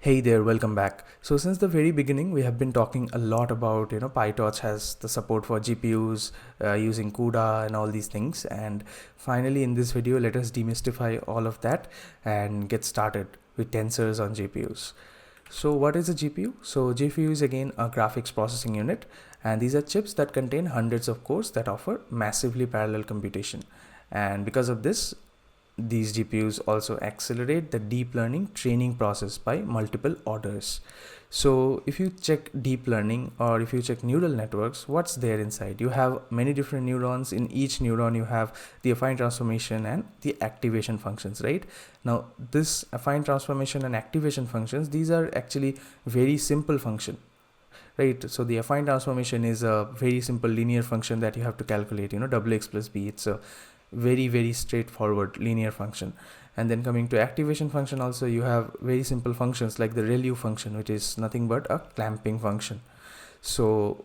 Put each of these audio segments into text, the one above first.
Hey there, welcome back. So since the very beginning, we have been talking a lot about, PyTorch has the support for GPUs using CUDA and all these things. And finally in this video, let us demystify all of that and get started with tensors on GPUs. So what is a GPU? So GPU is again a graphics processing unit, and these are chips that contain hundreds of cores that offer massively parallel computation. And because of this, these GPUs also accelerate the deep learning training process by multiple orders. So if you check deep learning or if you check neural networks, what's there inside? You have many different neurons. In each neuron you have the affine transformation and the activation functions, right? Now this affine transformation and activation functions, these are actually very simple function, right? So the affine transformation is a very simple linear function that you have to calculate, wx plus b. It's a very straightforward linear function. And then coming to activation function, also you have very simple functions like the ReLU function, which is nothing but a clamping function. So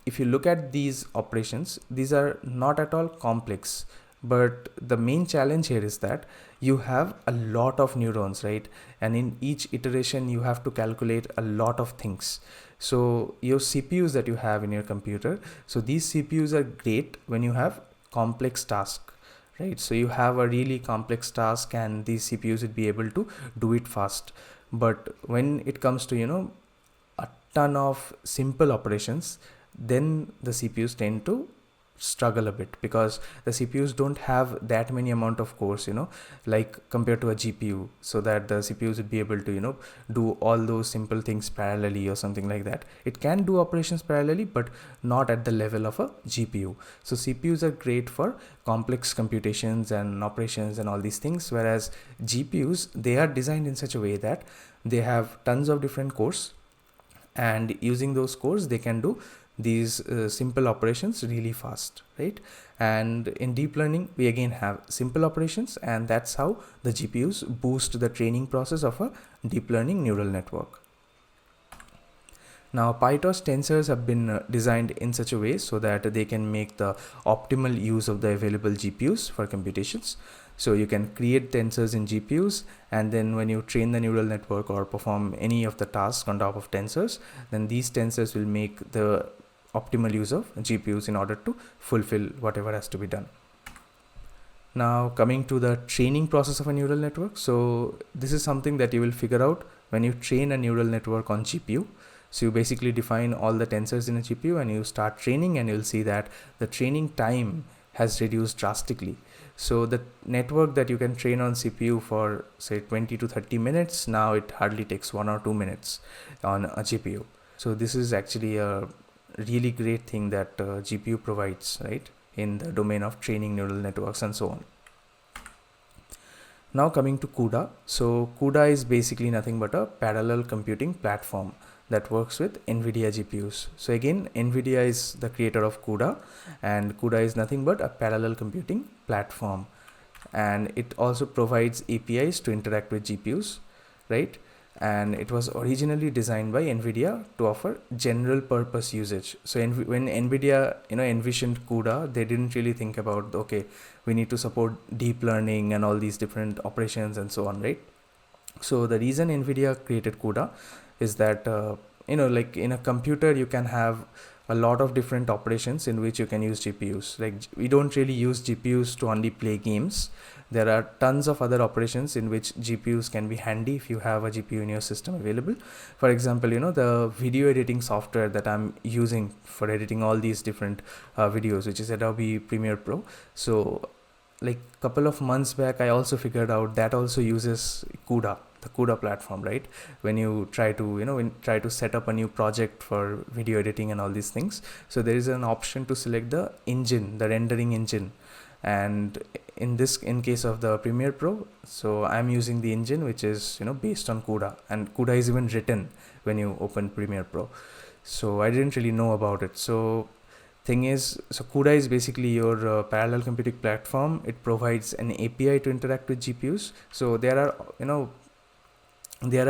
if you look at these operations, these are not at all complex, but the main challenge here is that you have a lot of neurons, right? And in each iteration you have to calculate a lot of things. So your CPUs that you have in your computer, so these CPUs are great when you have complex tasks, right? So you have a really complex task and these CPUs would be able to do it fast. But when it comes to a ton of simple operations, then the CPUs tend to struggle a bit because the CPUs don't have that many amount of cores, like compared to a GPU, so that the CPUs would be able to do all those simple things parallelly or something like that. It can do operations parallelly, but not at the level of a GPU. So CPUs are great for complex computations and operations and all these things, whereas GPUs, they are designed in such a way that they have tons of different cores, and using those cores they can do these simple operations really fast, right? And in deep learning we again have simple operations, and that's how the GPUs boost the training process of a deep learning neural network. Now PyTorch tensors have been designed in such a way so that they can make the optimal use of the available GPUs for computations. So you can create tensors in GPUs, and then when you train the neural network or perform any of the tasks on top of tensors, then these tensors will make the optimal use of GPUs in order to fulfill whatever has to be done. Now coming to the training process of a neural network. So this is something that you will figure out when you train a neural network on GPU. So you basically define all the tensors in a GPU and you start training, and you'll see that the training time has reduced drastically. So the network that you can train on CPU for say 20 to 30 minutes, now it hardly takes 1 or 2 minutes on a GPU. So this is actually a really great thing that GPU provides, right, in the domain of training neural networks and so on. Now coming to CUDA. So CUDA is basically nothing but a parallel computing platform that works with NVIDIA GPUs. So again, NVIDIA is the creator of CUDA, and CUDA is nothing but a parallel computing platform, and it also provides APIs to interact with GPUs, right? And it was originally designed by NVIDIA to offer general purpose usage. So when NVIDIA envisioned CUDA, they didn't really think about, okay, we need to support deep learning and all these different operations and so on, right? So the reason NVIDIA created CUDA is that like in a computer you can have a lot of different operations in which you can use GPUs. Like we don't really use GPUs to only play games. There are tons of other operations in which GPUs can be handy if you have a GPU in your system available. For example, the video editing software that I'm using for editing all these different videos, which is Adobe Premiere Pro. So like a couple of months back, I also figured out that also uses CUDA, the CUDA platform, right? When you try to set up a new project for video editing and all these things, so there is an option to select the engine, the rendering engine. And in case of the Premiere Pro, so I'm using the engine which is based on CUDA, and CUDA is even written when you open Premiere Pro. So I didn't really know about it. So thing is, so CUDA is basically your parallel computing platform. It provides an API to interact with GPUs. So there are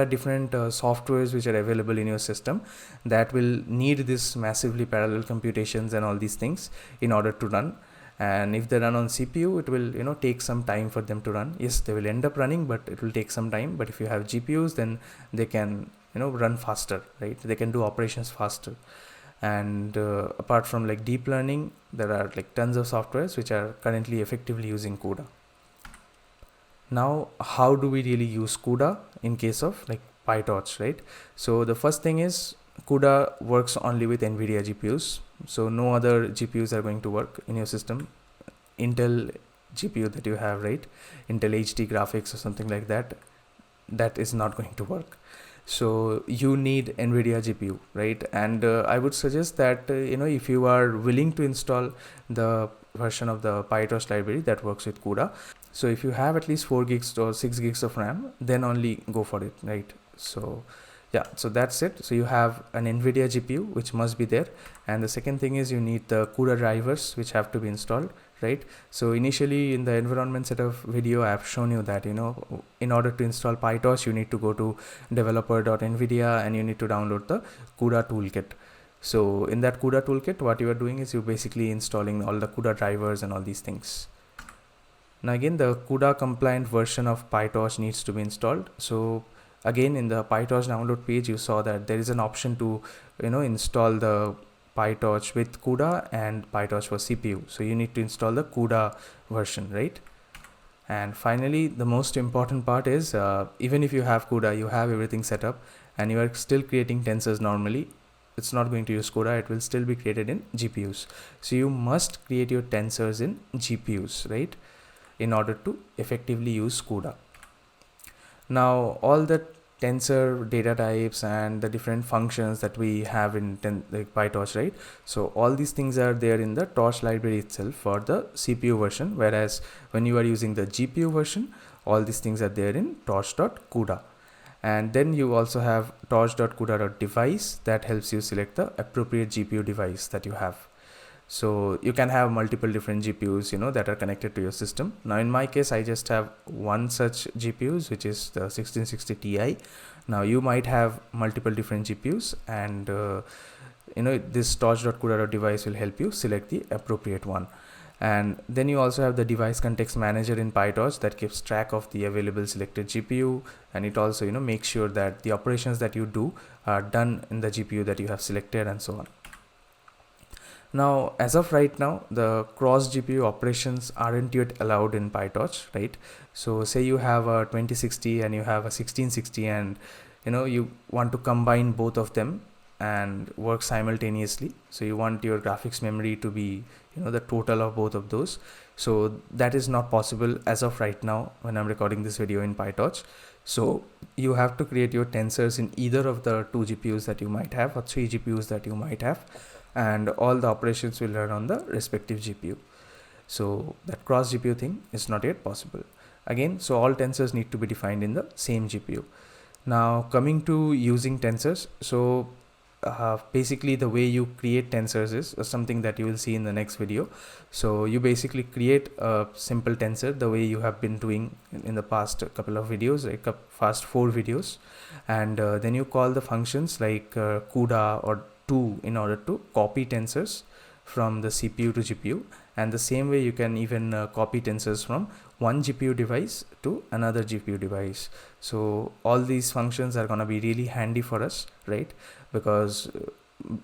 different softwares which are available in your system that will need this massively parallel computations and all these things in order to run. and if they run on CPU, it will take some time for them to run. Yes, they will end up running, but it will take some time. But if you have GPUs, then they can run faster, right? They can do operations faster. And apart from like deep learning, there are like tons of softwares which are currently effectively using CUDA. Now, how do we really use CUDA in case of like PyTorch, right? So the first thing is CUDA works only with NVIDIA GPUs. So no other GPUs are going to work in your system. Intel GPU that you have, right? Intel HD graphics or something like that, that is not going to work. So you need NVIDIA GPU, right? And I would suggest that if you are willing to install the version of the PyTorch library that works with CUDA, so if you have at least 4 gigs or 6 gigs of RAM, then only go for it, right? So yeah, so that's it. So you have an NVIDIA GPU which must be there, and the second thing is you need the CUDA drivers which have to be installed, right? So initially in the environment setup video, I have shown you that in order to install PyTorch, you need to go to developer.nvidia and you need to download the CUDA toolkit. So in that CUDA toolkit, what you are doing is you're basically installing all the CUDA drivers and all these things. Now again, the CUDA compliant version of PyTorch needs to be installed. So again, in the PyTorch download page, you saw that there is an option to install the PyTorch with CUDA and PyTorch for CPU. So you need to install the CUDA version, right? And finally, the most important part is even if you have CUDA, you have everything set up and you are still creating tensors normally, it's not going to use CUDA, it will still be created in GPUs. So you must create your tensors in GPUs, right, in order to effectively use CUDA. Now all the tensor data types and the different functions that we have in PyTorch, right? So all these things are there in the Torch library itself for the CPU version, whereas when you are using the GPU version, all these things are there in torch.cuda. And then you also have torch.cuda.device that helps you select the appropriate GPU device that you have. So you can have multiple different GPUs that are connected to your system. Now in my case, I just have one such GPUs, which is the 1660 Ti. Now you might have multiple different GPUs, and this torch.cuda.device will help you select the appropriate one. And then you also have the device context manager in PyTorch that keeps track of the available selected GPU, and it also makes sure that the operations that you do are done in the GPU that you have selected, and so on. Now, as of right now, the cross GPU operations aren't yet allowed in PyTorch, right? So say you have a 2060 and you have a 1660, and you want to combine both of them and work simultaneously. So you want your graphics memory to be the total of both of those. So that is not possible as of right now when I'm recording this video in PyTorch. So you have to create your tensors in either of the 2 GPUs that you might have or 3 GPUs that you might have, and all the operations will run on the respective GPU. So that cross GPU thing is not yet possible. Again, so all tensors need to be defined in the same GPU. Now coming to using tensors, so basically the way you create tensors is something that you will see in the next video. So you basically create a simple tensor the way you have been doing in the past couple of videos, like past 4 videos, and then you call the functions like CUDA or to in order to copy tensors from the CPU to GPU, and the same way you can even copy tensors from one GPU device to another GPU device. So all these functions are going to be really handy for us, right? Because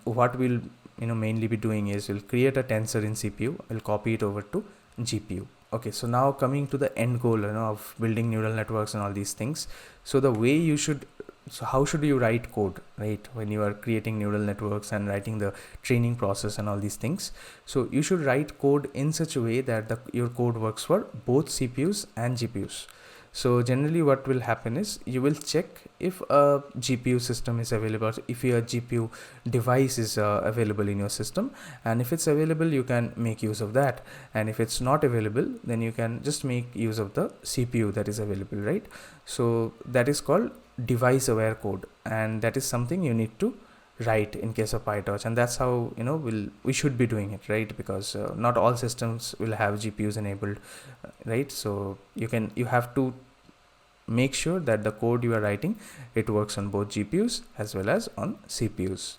what we'll mainly be doing is we'll create a tensor in CPU, we'll copy it over to GPU. Okay, so now coming to the end goal of building neural networks and all these things. So the way you should, so how should you write code, right, when you are creating neural networks and writing the training process and all these things? So you should write code in such a way that your code works for both CPUs and GPUs. So generally what will happen is you will check if a GPU system is available, if your GPU device is available in your system, and if it's available you can make use of that, and if it's not available then you can just make use of the CPU that is available, right? So that is called device aware code, and that is something you need to write in case of PyTorch, and that's how we should be doing it, right? Because not all systems will have GPUs enabled, right? So you have to make sure that the code you are writing, it works on both GPUs as well as on CPUs.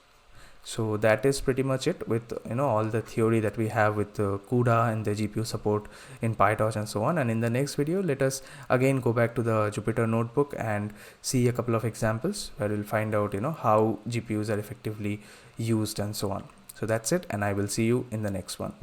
So that is pretty much it with all the theory that we have with the CUDA and the GPU support in PyTorch and so on. And in the next video, let us again go back to the Jupyter notebook and see a couple of examples where we'll find out how GPUs are effectively used and so on. So that's it, and I will see you in the next one.